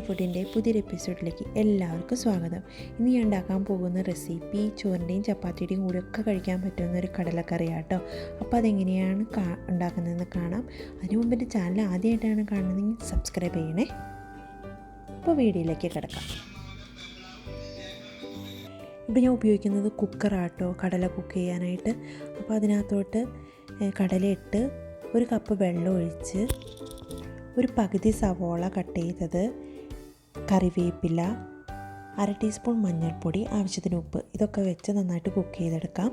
ഫുഡിൻ്റെ പുതിയൊരു എപ്പിസോഡിലേക്ക് എല്ലാവർക്കും സ്വാഗതം. ഇന്ന് ഞാൻ ഉണ്ടാക്കാൻ പോകുന്ന റെസിപ്പി ചോറിൻ്റെയും ചപ്പാത്തിയുടെയും കൂടെ ഒക്കെ കഴിക്കാൻ പറ്റുന്ന ഒരു കടലക്കറിയാട്ടോ. അപ്പോൾ അതെങ്ങനെയാണ് ഉണ്ടാക്കുന്നതെന്ന് കാണാം. അതിനു മുമ്പ് എൻ്റെ ചാനൽ ആദ്യമായിട്ടാണ് കാണുന്നതെങ്കിൽ സബ്സ്ക്രൈബ് ചെയ്യണേ. അപ്പോൾ വീഡിയോയിലേക്ക് കിടക്കാം. ഇപ്പോൾ ഞാൻ ഉപയോഗിക്കുന്നത് കുക്കറാട്ടോ, കടല കുക്ക് ചെയ്യാനായിട്ട്. അപ്പോൾ അതിനകത്തോട്ട് കടലയിട്ട് ഒരു കപ്പ് വെള്ളം ഒഴിച്ച് ഒരു പകുതി സവോള കട്ട് ചെയ്തത്, കറിവേപ്പില, 1/2 ടീസ്പൂൺ മഞ്ഞൾപ്പൊടി, ആവശ്യത്തിന് ഉപ്പ്, ഇതൊക്കെ വെച്ച് നന്നായിട്ട് കുക്ക് ചെയ്തെടുക്കാം.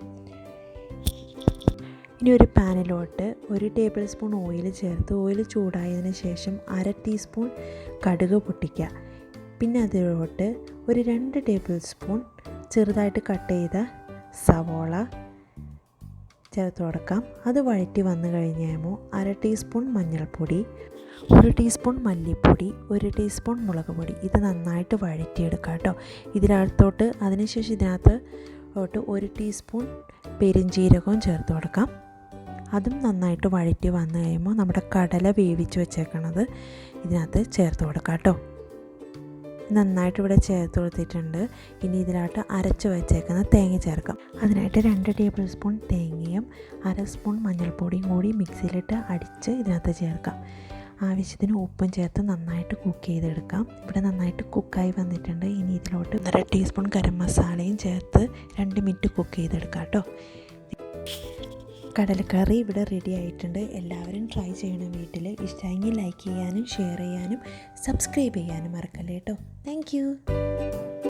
ഇനി ഒരു പാനിലോട്ട് 1 ടേബിൾ സ്പൂൺ ഓയിൽ ചേർത്ത് ഓയിൽ ചൂടായതിന് ശേഷം 1/2 ടീസ്പൂൺ കടുക് പൊട്ടിക്കുക. പിന്നെ അതിലോട്ട് ഒരു 2 ടേബിൾ സ്പൂൺ ചെറുതായിട്ട് കട്ട് ചെയ്ത സവോള ചേർത്ത് കൊടുക്കാം. അത് വഴറ്റി വന്നു കഴിഞ്ഞാൽ 1/2 ടീസ്പൂൺ മഞ്ഞൾപ്പൊടി, 1 ടീസ്പൂൺ മല്ലിപ്പൊടി, 1 ടീസ്പൂൺ മുളക് പൊടി, ഇത് നന്നായിട്ട് വഴറ്റിയെടുക്കാം കേട്ടോ. ഇതിനകത്തോട്ട് അതിനുശേഷം ഇതിനകത്തോട്ട് 1 ടീസ്പൂൺ പെരുംജീരകവും ചേർത്ത് കൊടുക്കാം. അതും നന്നായിട്ട് വഴറ്റി വന്നു കഴിയുമ്പോൾ നമ്മുടെ കടല വേവിച്ച് വെച്ചേക്കണത് ഇതിനകത്ത് ചേർത്ത് കൊടുക്കാം കേട്ടോ. നന്നായിട്ട് ഇവിടെ ചേർത്ത് കൊടുത്തിട്ടുണ്ട്. ഇനി ഇതിലോട്ട് അരച്ച് വെച്ചേക്കുന്ന തേങ്ങ ചേർക്കാം. അതിനായിട്ട് 2 ടേബിൾ സ്പൂൺ തേങ്ങയും 1/2 സ്പൂൺ മഞ്ഞൾപ്പൊടിയും കൂടി മിക്സിയിലിട്ട് അടിച്ച് ഇതിനകത്ത് ചേർക്കാം. ആവശ്യത്തിന് ഉപ്പും ചേർത്ത് നന്നായിട്ട് കുക്ക് ചെയ്തെടുക്കാം. ഇവിടെ നന്നായിട്ട് കുക്കായി വന്നിട്ടുണ്ട്. ഇനി ഇതിലോട്ട് 1/2 ടീസ്പൂൺ ഗരം മസാലയും ചേർത്ത് 2 മിനിറ്റ് കുക്ക് ചെയ്തെടുക്കാം കേട്ടോ. കടലക്കറി ഇവിടെ റെഡി ആയിട്ടുണ്ട്. എല്ലാവരും ട്രൈ ചെയ്യണം വീട്ടിൽ. ഇഷ്ടമെങ്കിൽ ലൈക്ക് ചെയ്യാനും ഷെയർ ചെയ്യാനും സബ്സ്ക്രൈബ് ചെയ്യാനും മറക്കല്ലേ കേട്ടോ. Thank you.